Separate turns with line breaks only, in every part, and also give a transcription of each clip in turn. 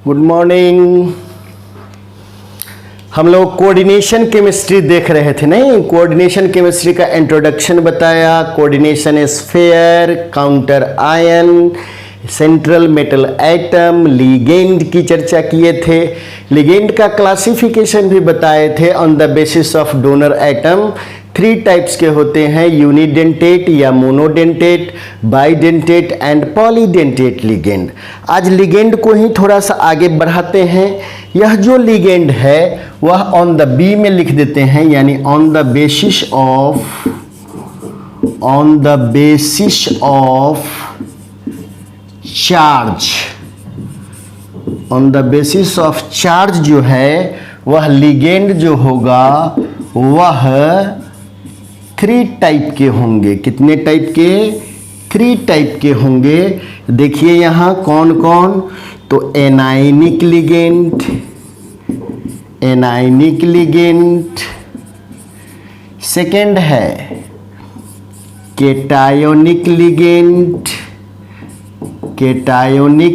Good morning. हम लोग coordination chemistry देख रहे थे, नहीं? कोऑर्डिनेशन केमिस्ट्री का इंट्रोडक्शन बताया। Coordination sphere, counter ion, central metal atom, ligand की चर्चा किए थे। लिगेंड का क्लासिफिकेशन भी बताए थे on the basis of donor atom. 3 types के होते हैं, यूनिडेंटेट या monodentate, bidentate and polydentate ligand. आज लिगेंड को ही थोड़ा सा आगे बढ़ाते हैं। यह जो लिगेंड है वह ऑन द बी में लिख देते हैं, यानी on the basis of charge. On the basis of charge जो है वह लिगेंड जो होगा वह 3 टाइप के होंगे। कितने टाइप के? 3 टाइप के होंगे। देखिए यहाँ कौन कौन, तो एनायनिक लिगेंड, सेकेंड है केटायोनिक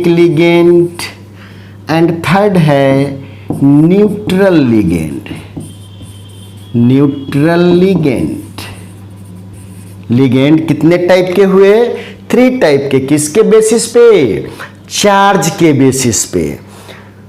लिगेंड एंड थर्ड है न्यूट्रल लिगेंड। लिगेंड कितने टाइप के हुए? 3 टाइप के। किसके बेसिस पे? चार्ज के बेसिस पे।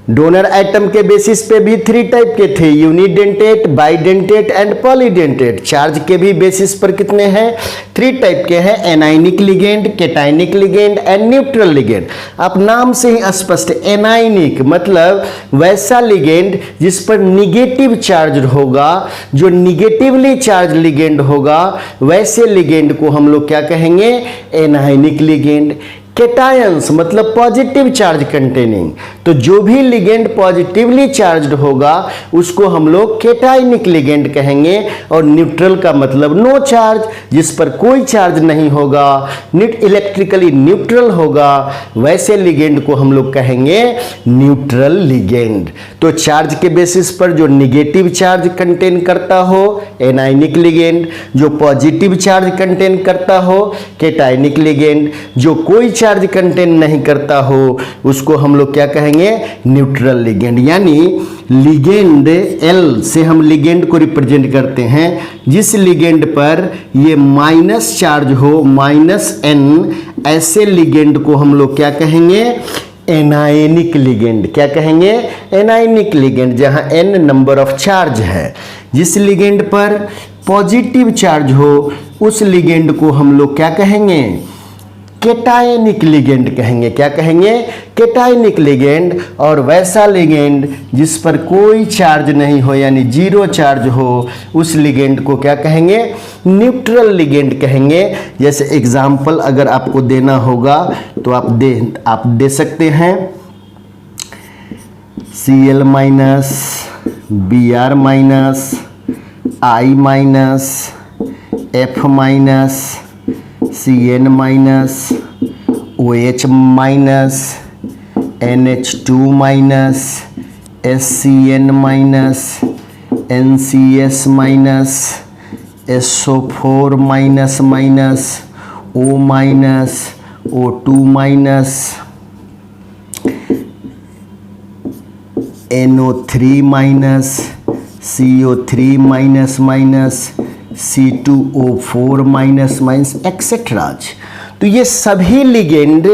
डोनर एटम के बेसिस पे भी 3 टाइप के थे, unidentate, bidentate and polydentate. Charge के भी बेसिस पर कितने हैं? 3 टाइप के हैं, anionic ligand, cationic ligand and neutral ligand. आप नाम से ही स्पष्ट, एनायनिक मतलब वैसा लिगेंड जिस पर निगेटिव चार्ज होगा, जो निगेटिवली चार्ज लिगेंड होगा, वैसे लिगेंड को हम लोग क्या कहेंगे? Anionic ligand. केटायंस मतलब पॉजिटिव चार्ज कंटेनिंग, तो जो भी लिगेंड पॉजिटिवली चार्ज्ड होगा उसको हम लोग केटायनिक लिगेंड कहेंगे। और न्यूट्रल का मतलब नो चार्ज, जिस पर कोई चार्ज नहीं होगा, इलेक्ट्रिकली न्यूट्रल होगा, वैसे लिगेंड को हम लोग कहेंगे न्यूट्रल लिगेंड। तो चार्ज के बेसिस पर जो निगेटिव चार्ज कंटेन करता हो एनायनिक लिगेंड, जो पॉजिटिव चार्ज कंटेन करता हो केटायनिक लिगेंड, जो कोई चार्ज कंटेन नहीं करता हो उसको हम लोग क्या कहेंगे? Neutral ligand. यानी लिगेंड L से हम लिगेंड को रिप्रेजेंट करते हैं। जिस लिगेंड पर ये माइनस चार्ज हो, -N, ऐसे लिगेंड को हम लोग क्या कहेंगे? Anionic ligand. क्या कहेंगे? एनायनिक लिगेंड, जहां N नंबर ऑफ चार्ज है। जिस लिगेंड पर पॉजिटिव चार्ज हो उस लिगेंड को हम लोग क्या कहेंगे? केटायनिक लिगेंड कहेंगे। क्या कहेंगे? केटायनिक लिगेंड। और वैसा लिगेंड जिस पर कोई चार्ज नहीं हो, यानी 0 चार्ज हो, उस लिगेंड को क्या कहेंगे? न्यूट्रल लिगेंड कहेंगे। जैसे एग्जाम्पल अगर आपको देना होगा तो आप दे सकते हैं Cl-, Br-, I-, Cn-, OH-, NH2-, SCN-, NCS-, SO4-, O-, O2-, NO3-, CO3-, C2O4-, etcetera. तो ये सभी लिगेंड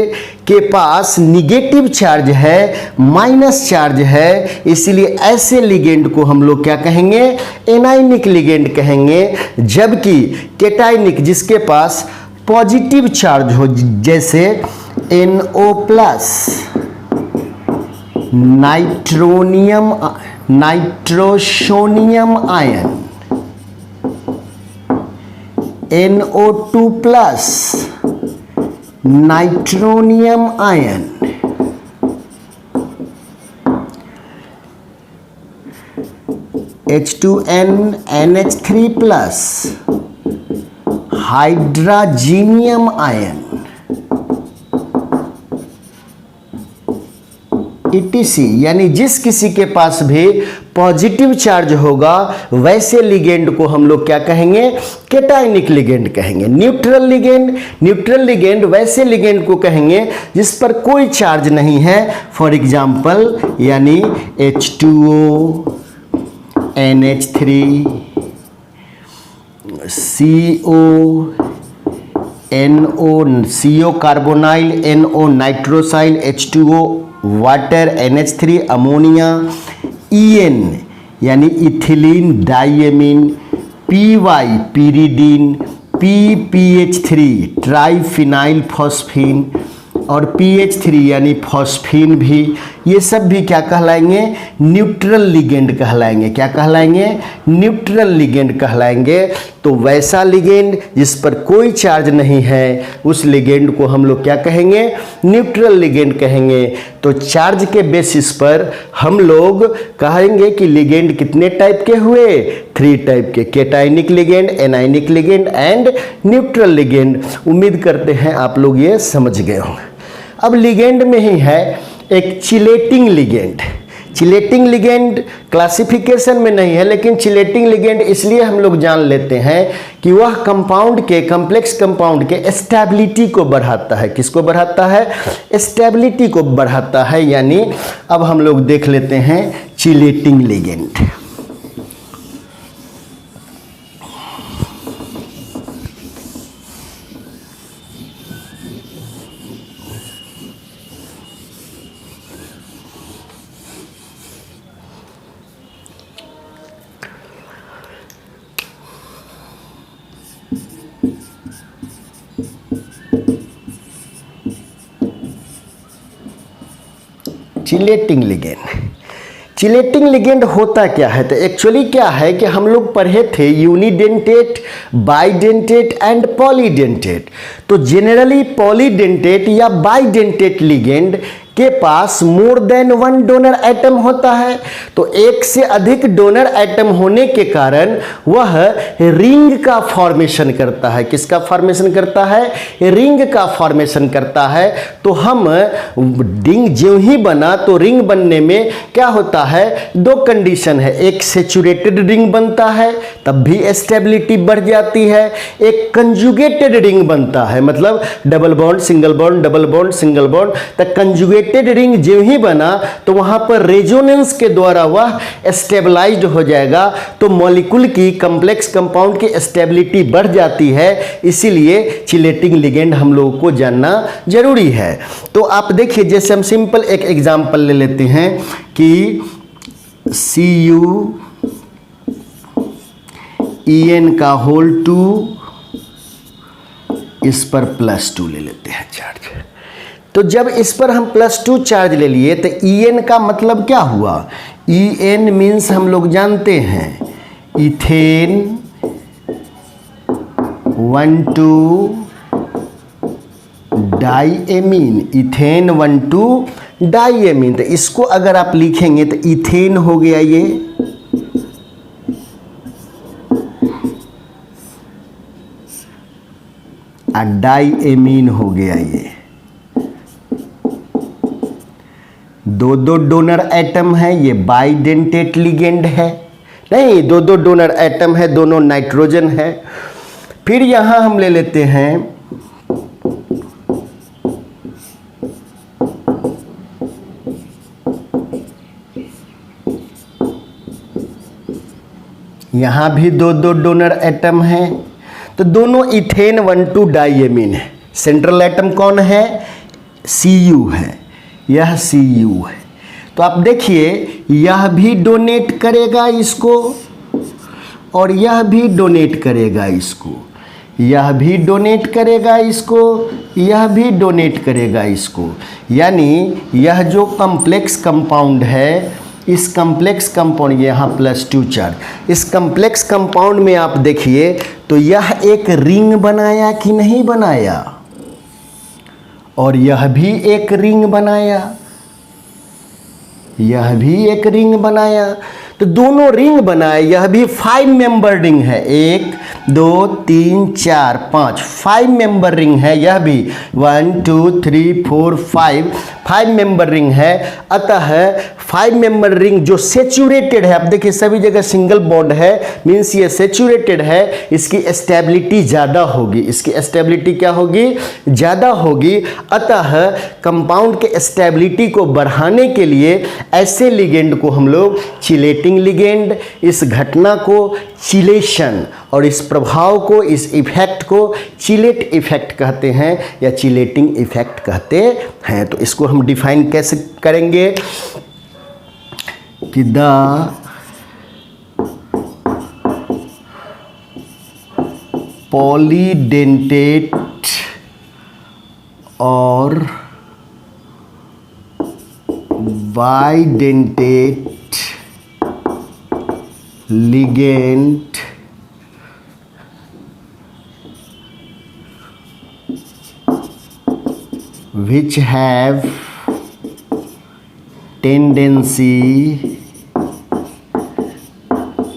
के पास निगेटिव चार्ज है, माइनस चार्ज है, इसलिए ऐसे लिगेंड को हम लोग क्या कहेंगे? एनायनिक लिगेंड कहेंगे। जबकि केटायनिक जिसके पास पॉजिटिव चार्ज हो, जैसे NO+, nitrosonium ion, NO2+, nitronium ion, H2N, NH3+, hydrazinium ion, ETC, यानी जिस किसी के पास भी पॉजिटिव चार्ज होगा वैसे लिगेंड को हम लोग क्या कहेंगे, कैटायनिक लिगेंड कहेंगे। न्यूट्रल लिगेंड वैसे लिगेंड को कहेंगे जिस पर कोई चार्ज नहीं है, फॉर एग्जाम्पल यानी H2O, NH3, CO, CO carbonyl, NO नाइट्रोसाइल, H2O water, NH3 ammonia, EN यानी ethylene diamine, PY pyridine, PPH3 triphenyl phosphine और PH3 यानी फॉस्फीन भी, ये सब भी क्या कहलाएंगे, न्यूट्रल लिगेंड कहलाएंगे। क्या कहलाएंगे, न्यूट्रल लिगेंड कहलाएंगे। तो वैसा लिगेंड जिस पर कोई चार्ज नहीं है उस लिगेंड को हम लोग क्या कहेंगे, न्यूट्रल लिगेंड कहेंगे। तो चार्ज के बेसिस पर हम लोग कहेंगे कि लिगेंड कितने टाइप के हुए, 3 टाइप के, cationic ligand, anionic ligand and neutral ligand. उम्मीद करते हैं आप लोग ये समझ गए होंगे। अब लिगेंड में ही है एक chelating ligand. Chelating ligand classification में नहीं है, लेकिन चिलेटिंग लिगेंड इसलिए हम लोग जान लेते हैं कि वह कंपाउंड के, कॉम्प्लेक्स कंपाउंड के स्टेबिलिटी को बढ़ाता है। किसको बढ़ाता है, स्टेबिलिटी को बढ़ाता है। यानी अब हम लोग देख लेते हैं चिलेटिंग लिगेंड। चिलेटिंग लिगेंड होता क्या है, तो एक्चुअली क्या है कि हम लोग पढ़े थे यूनिडेंटेट, बाइडेंटेट एंड पॉलीडेंटेट। तो जनरली पॉलीडेंटेट या बाइडेंटेट लिगेंड के पास मोर देन 1 डोनर एटम होता है। तो एक से अधिक डोनर एटम होने के कारण वह रिंग का फॉर्मेशन करता है। किसका फॉर्मेशन करता है, रिंग का फॉर्मेशन करता है। तो हम रिंग जो ही बना तो रिंग बनने में क्या होता है, 2 कंडीशन है। एक सेचुरेटेड रिंग बनता है तब भी स्टेबिलिटी बढ़ जाती है, एक कंजुगेटेड रिंग बनता है, मतलब double bond single bond, double bond single bond. तब कंजुगेटेड रिंग जो ही बना तो वहां पर रेजोनेंस के द्वारा वह स्टेबलाइज्ड हो जाएगा। तो मॉलिक्यूल की, कॉम्प्लेक्स कंपाउंड की स्टेबिलिटी बढ़ जाती है। इसीलिए चिलेटिंग लिगेंड हम लोगों को जानना जरूरी है। तो आप देखिए, जैसे हम सिंपल एक एग्जांपल ले लेते हैं कि CuEn का होल 2, इस पर +2 ले लेते हैं चार्ज। तो जब इस पर हम +2 चार्ज ले लिए तो En का मतलब क्या हुआ, En मीन्स हम लोग जानते हैं इथेन 1,2 डाइएमीन, इथेन 1,2 डाइएमीन। तो इसको अगर आप लिखेंगे तो इथेन हो गया ये, और डाइएमीन हो गया ये। 2 डोनर एटम है, ये बाइडेंटेट लिगेंड है। नहीं, 2 डोनर एटम है, दोनों नाइट्रोजन है। फिर यहां हम ले लेते हैं यहां भी 2 डोनर एटम है। तो दोनों इथेन 1,2 डाइएमीन है। सेंट्रल एटम कौन है, Cu है, यह Cu है। तो आप देखिए, यह भी डोनेट करेगा इसको और यह भी डोनेट करेगा इसको, यह भी डोनेट करेगा इसको, यह भी डोनेट करेगा इसको। यानी यह जो कॉम्प्लेक्स कंपाउंड है, इस कॉम्प्लेक्स कंपाउंड, यहाँ +2 चार्ज, इस कॉम्प्लेक्स कंपाउंड में आप देखिए तो यह एक रिंग बनाया कि नहीं बनाया, और यह भी एक रिंग बनाया, यह भी एक रिंग बनाया। तो तो दोनों रिंग बनाए, यह भी 5 मेंबर रिंग है, 1 2 3 4 5, 5 मेंबर रिंग है, यह भी 1 2 3 4 5 मेंबर रिंग है। अतः 5 मेंबर रिंग जो सेचुरेटेड है, आप देखिए सभी जगह सिंगल बॉन्ड है, मीन्स ये सेचुरेटेड है, इसकी स्टेबिलिटी ज़्यादा होगी, इसकी स्टेबिलिटी क्या होगी, ज़्यादा होगी। अतः कंपाउंड के स्टेबिलिटी को बढ़ाने के लिए ऐसे लिगेंड को हम लोग चिलेटिंग लिगेंड, इस घटना को चिलेशन और इस प्रभाव को, इस इफेक्ट को चिलेट इफेक्ट कहते हैं या चिलेटिंग इफेक्ट कहते हैं। तो इसको हम डिफाइन कैसे करेंगे कि द पॉलीडेंटेट और bidentate ligand which have tendency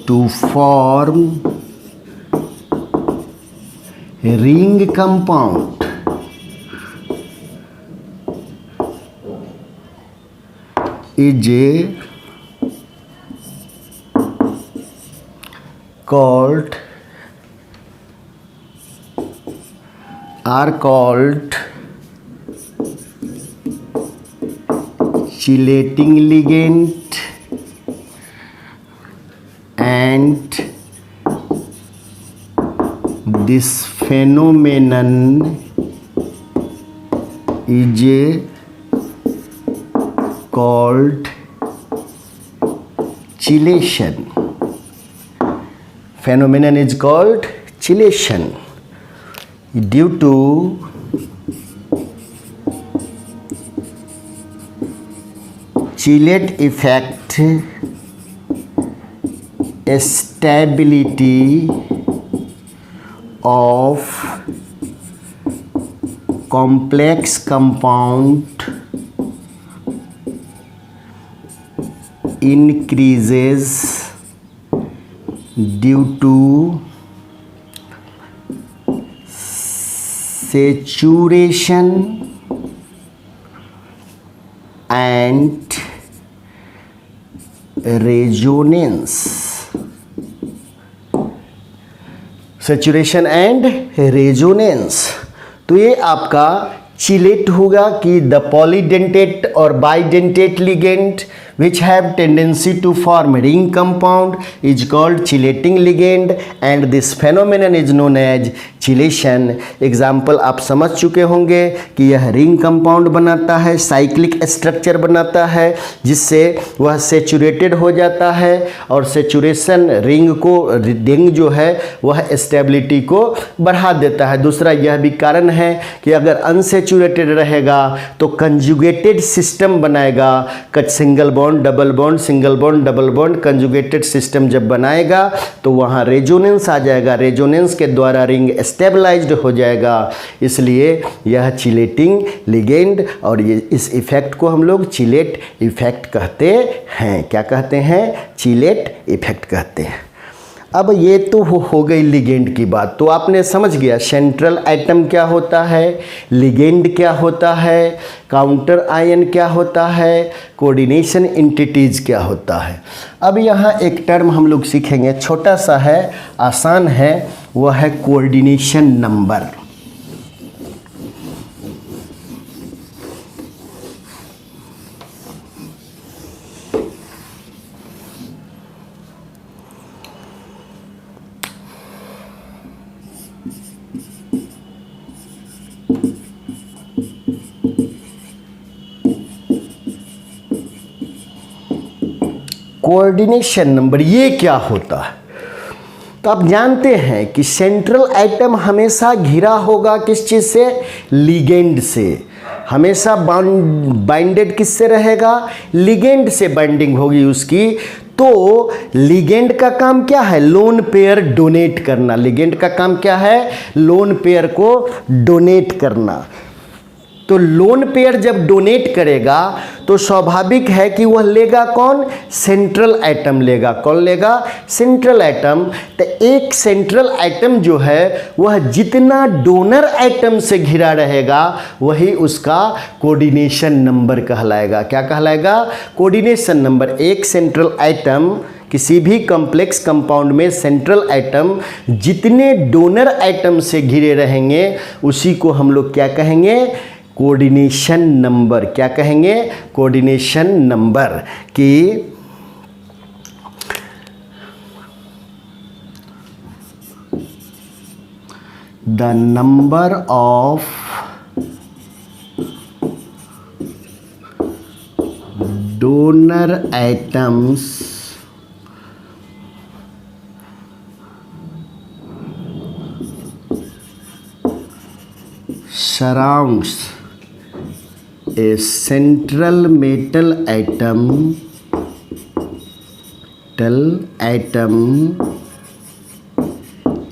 to form ring compound is are called chelating ligand, and this phenomenon is called chelation. Phenomenon is called chelation due to chelate effect, stability of complex compound increases due to saturation and resonance. Saturation and resonance, तो ये आपका chelate होगा कि the polydentate और bidentate ligand which have tendency to form ring compound is called chelating ligand and this phenomenon is known as chilation. Example आप समझ चुके होंगे कि यह रिंग कंपाउंड बनाता है, साइक्लिक स्ट्रक्चर बनाता है, जिससे वह सेचुरेटेड हो जाता है और सेचुरेशन रिंग जो है वह स्टेबिलिटी को बढ़ा देता है। दूसरा यह भी कारण है कि अगर अनसेचुरेटेड रहेगा तो कंजुगेटेड सिस्टम बनाएगा, single bond double bond, single bond double bond, conjugated system जब बनाएगा तो वहाँ रेजोनेंस आ जाएगा, रेजोनेंस के द्वारा रिंग स्टेबलाइज्ड हो जाएगा। इसलिए यह चिलेटिंग लिगेंड और ये इस इफेक्ट को हम लोग चिलेट इफेक्ट कहते हैं। क्या कहते हैं? चिलेट इफेक्ट कहते हैं। अब ये तो हो गई लिगेंड की बात, तो आपने समझ गया सेंट्रल एटम क्या होता है, लिगेंड क्या होता है, काउंटर आयन क्या होता है, कोऑर्डिनेशन एंटिटीज क्या होता है। अब यहाँ एक टर्म हम लोग सीखेंगे, छोटा सा है, आसान है, वह है कोऑर्डिनेशन नंबर। कोऑर्डिनेशन नंबर ये क्या होता है? तो आप जानते हैं कि सेंट्रल एटम हमेशा घिरा होगा किस चीज़ से? लिगेंड से। हमेशा बाइंडेड किससे रहेगा? लिगेंड से बाइंडिंग होगी उसकी। तो लिगेंड का काम क्या है? लोन पेयर डोनेट करना। लिगेंड का काम क्या है? लोन पेयर को डोनेट करना। तो लोन पेयर जब डोनेट करेगा तो स्वाभाविक है कि वह लेगा कौन, सेंट्रल एटम लेगा। कौन लेगा, सेंट्रल एटम। तो एक सेंट्रल एटम जो है वह जितना डोनर एटम से घिरा रहेगा वही उसका कोऑर्डिनेशन नंबर कहलाएगा। क्या कहलाएगा, कोऑर्डिनेशन नंबर। एक सेंट्रल एटम, किसी भी कॉम्प्लेक्स कंपाउंड में सेंट्रल एटम जितने डोनर एटम से घिरे रहेंगे उसी को हम लोग क्या कहेंगे, कोऑर्डिनेशन नंबर। क्या कहेंगे, कोऑर्डिनेशन नंबर। कि the number of donor atoms surrounds a central metal atom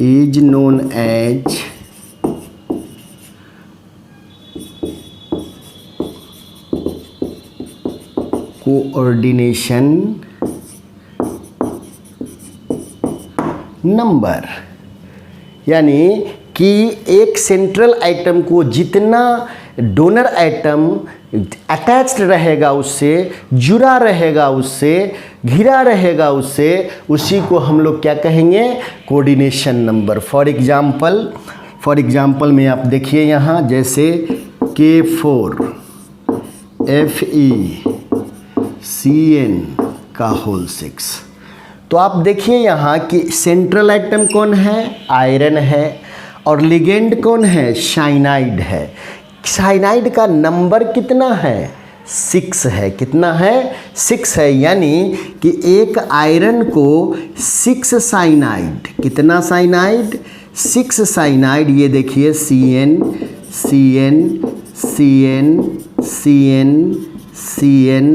is known as coordination number। यानी कि एक सेंट्रल एटम को जितना डोनर एटम अटैच्ड रहेगा उससे, जुड़ा रहेगा उससे, घिरा रहेगा उससे, उसी को हम लोग क्या कहेंगे, कोऑर्डिनेशन नंबर। फॉर एग्जाम्पल में आप देखिए यहाँ जैसे K4 FeCN का होल 6। तो आप देखिए यहाँ कि सेंट्रल एटम कौन है, आयरन है, और लिगेंड कौन है, साइनाइड है। साइनाइड का नंबर कितना है, 6 है। कितना है, 6 है। यानी कि एक आयरन को 6 साइनाइड, कितना साइनाइड, 6 साइनाइड। ये देखिए CN CN CN CN CN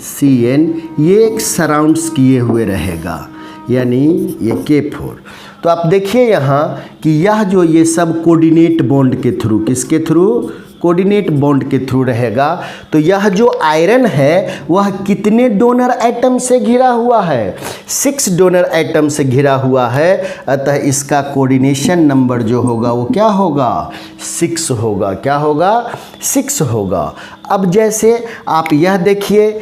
CN, ये एक सराउंड्स किए हुए रहेगा, यानी ये K4। तो आप देखिए यहाँ कि यह जो ये सब कोऑर्डिनेट बॉन्ड के थ्रू, किसके थ्रू, कोऑर्डिनेट बॉन्ड के थ्रू रहेगा। तो यह जो आयरन है वह कितने डोनर एटम से घिरा हुआ है, 6 डोनर एटम से घिरा हुआ है। अतः इसका कोऑर्डिनेशन नंबर जो होगा वो क्या होगा, 6 होगा। क्या होगा, 6 होगा। अब जैसे आप यह देखिए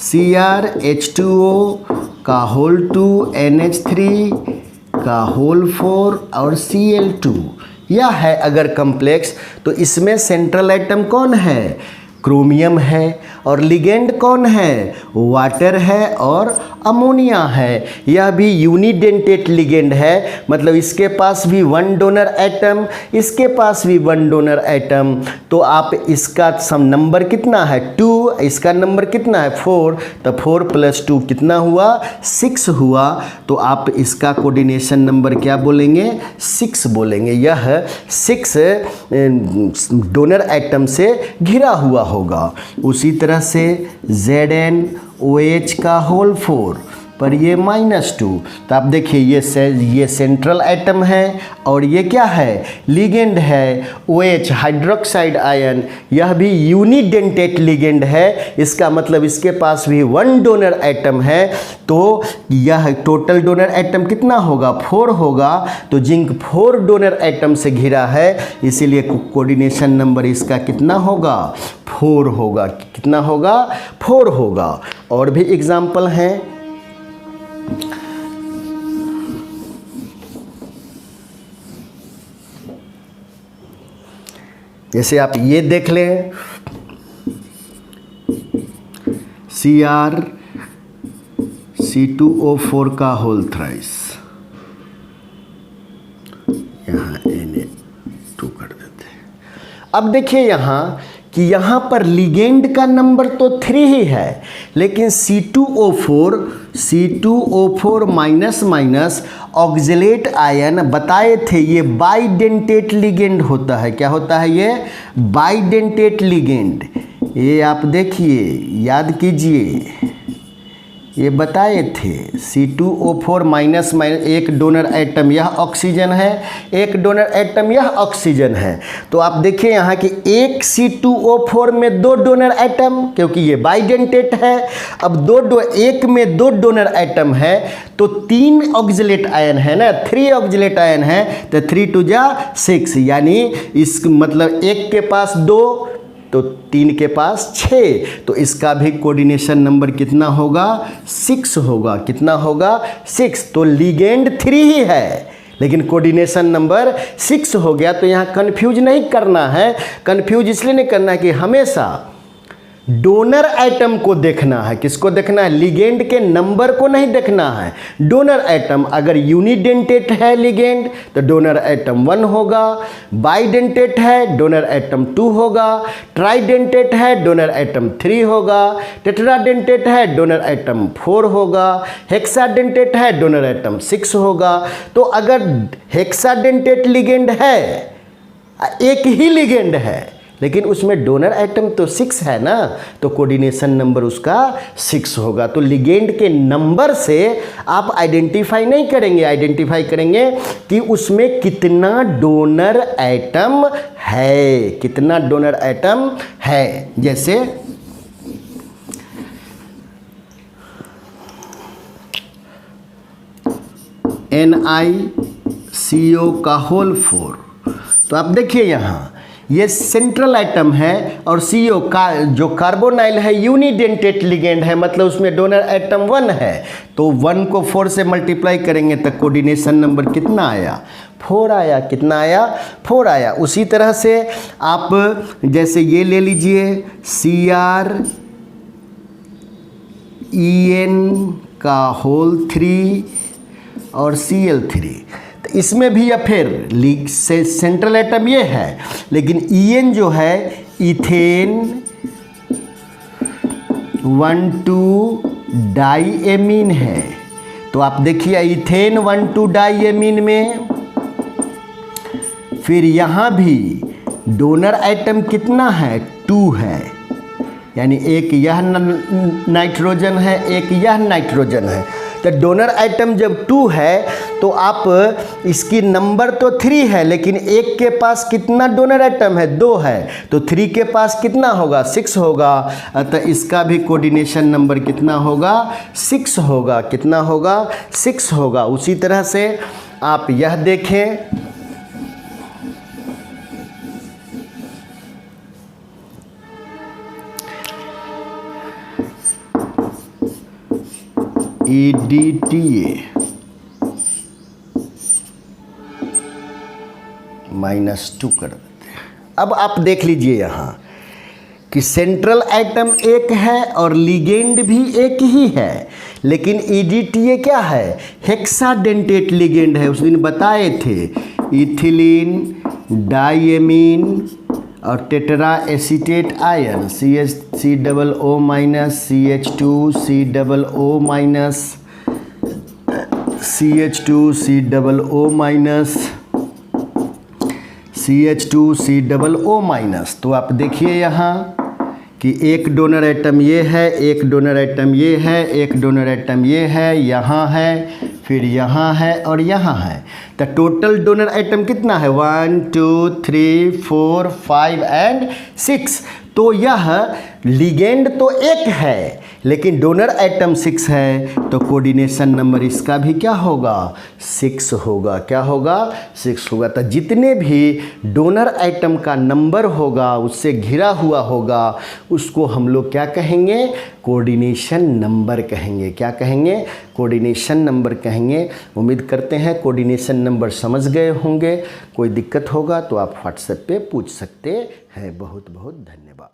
CrH2O का होल 2, NH3 का होल 4 और Cl2, यह है अगर कॉम्प्लेक्स। तो इसमें सेंट्रल एटम कौन है, क्रोमियम है, और लिगेंड कौन है, वाटर है और अमोनिया है। यह भी यूनिडेंटेट लिगेंड है, मतलब इसके पास भी 1 डोनर एटम, इसके पास भी 1 डोनर एटम। तो आप इसका सम नंबर कितना है, 2, इसका नंबर कितना है, 4। तो 4 + 2 कितना हुआ, 6 हुआ। तो आप इसका कोऑर्डिनेशन नंबर क्या बोलेंगे, 6 बोलेंगे। यह 6 डोनर एटम से घिरा हुआ होगा। उसी तरह से ZnOH का होल 4 पर ये -2। तो आप देखिए ये सेंट्रल एटम है और ये क्या है, लिगेंड है। OH हाइड्रोक्साइड आयन, यह भी यूनिडेंटेट लिगेंड है। इसका मतलब इसके पास भी 1 डोनर एटम है। तो यह टोटल डोनर एटम कितना होगा, 4 होगा। तो जिंक 4 डोनर एटम से घिरा है, इसीलिए कोऑर्डिनेशन नंबर इसका कितना होगा, 4 होगा। कितना होगा, 4 होगा। और भी एग्जाम्पल हैं, जैसे आप ये देख लें CrC2O4 का होल 3, यहाँ Na2 कर देते हैं। अब देखिए यहाँ कि यहाँ पर लिगेंड का नंबर तो 3 ही है, लेकिन C2O4 माइनस ऑक्जेलेट आयन बताए थे ये बाइडेंटेट लिगेंड होता है। क्या होता है ये, बाइडेंटेट लिगेंड। ये आप देखिए, याद कीजिए, ये बताए थे C2O4 माइनस एक डोनर एटम यह ऑक्सीजन है, एक डोनर एटम यह ऑक्सीजन है। तो आप देखिए यहाँ कि एक C2O4 में दो डोनर एटम, क्योंकि ये बाइडेंटेट है। अब एक में दो डोनर एटम है तो 3 ऑक्जिलेट आयन है ना, 3 ऑक्जिलेट आयन है, तो 3 2 जा 6, यानी इस मतलब एक के पास 2 तो 3 के पास 6, तो इसका भी कोऑर्डिनेशन नंबर कितना होगा? 6 होगा। कितना होगा? 6। तो लिगेंड 3 ही है लेकिन कोऑर्डिनेशन नंबर 6 हो गया। तो यहाँ कंफ्यूज नहीं करना है। कंफ्यूज इसलिए नहीं करना है कि हमेशा डोनर एटम को देखना है। किसको देखना है? लिगेंड के नंबर को नहीं देखना है। डोनर एटम अगर यूनिडेंटेट है लिगेंड तो डोनर एटम 1 होगा, बाइडेंटेट है डोनर एटम 2 होगा, ट्राइडेंटेट है डोनर एटम 3 होगा, टेट्राडेंटेट है डोनर एटम 4 होगा, हेक्साडेंटेट है डोनर एटम 6 होगा। तो अगर हेक्साडेंटेट लिगेंड है, एक ही लिगेंड है लेकिन उसमें डोनर एटम तो 6 है ना, तो कोऑर्डिनेशन नंबर उसका 6 होगा। तो लिगेंड के नंबर से आप आइडेंटिफाई नहीं करेंगे, आइडेंटिफाई करेंगे कि उसमें कितना डोनर एटम है, कितना डोनर एटम है। जैसे NiCO का होल 4। तो आप देखिए यहाँ ये सेंट्रल एटम है और CO का जो कार्बोनाइल है यूनिडेंटेट लिगेंड है, मतलब उसमें डोनर एटम 1 है। तो 1 को 4 से मल्टीप्लाई करेंगे तो कोऑर्डिनेशन नंबर कितना आया? 4 आया। कितना आया? 4 आया। उसी तरह से आप जैसे ये ले लीजिए CrEn का होल 3 और Cl3। इसमें भी या फिर सेंट्रल एटम ये है लेकिन EN जो है इथेन 1,2 डाईएमीन है। तो आप देखिए इथेन 1,2 डाईएमीन में फिर यहाँ भी डोनर एटम कितना है? 2 है, यानी एक यह नाइट्रोजन है, एक यह नाइट्रोजन है। तो डोनर आइटम जब 2 है तो आप इसकी नंबर तो 3 है लेकिन एक के पास कितना डोनर आइटम है? 2 है। तो 3 के पास कितना होगा? 6 होगा। तो इसका भी कोऑर्डिनेशन नंबर कितना होगा? 6 होगा। कितना होगा? 6 होगा। उसी तरह से आप यह देखें EDTA -2 कर देते हैं। अब आप देख लीजिए यहाँ कि सेंट्रल एटम एक है और लिगेंड भी एक ही है लेकिन EDTA क्या है? हेक्साडेंटेट लिगेंड है। उस दिन बताए थे इथिलीन डाईएमीन और tetra acetate ion CH3O CH2 COO CH2 COO CH2COO। तो आप देखिए यहाँ कि एक डोनर एटम ये है, एक डोनर एटम ये है, एक डोनर एटम ये है, यहाँ है, फिर यहाँ है और यहाँ है। तो टोटल डोनर एटम कितना है? 1 2 3 4 5 एंड 6। तो यह लिगेंड तो एक है लेकिन डोनर एटम 6 है। तो कोऑर्डिनेशन नंबर इसका भी क्या होगा? 6 होगा। क्या होगा? 6 होगा। तो जितने भी डोनर एटम का नंबर होगा उससे घिरा हुआ होगा उसको हम लोग क्या कहेंगे? कोऑर्डिनेशन नंबर कहेंगे। क्या कहेंगे? कोऑर्डिनेशन नंबर कहेंगे। उम्मीद करते हैं कोऑर्डिनेशन नंबर समझ गए होंगे। कोई दिक्कत होगा तो आप व्हाट्सएप पे पूछ सकते हैं। बहुत बहुत धन्यवाद।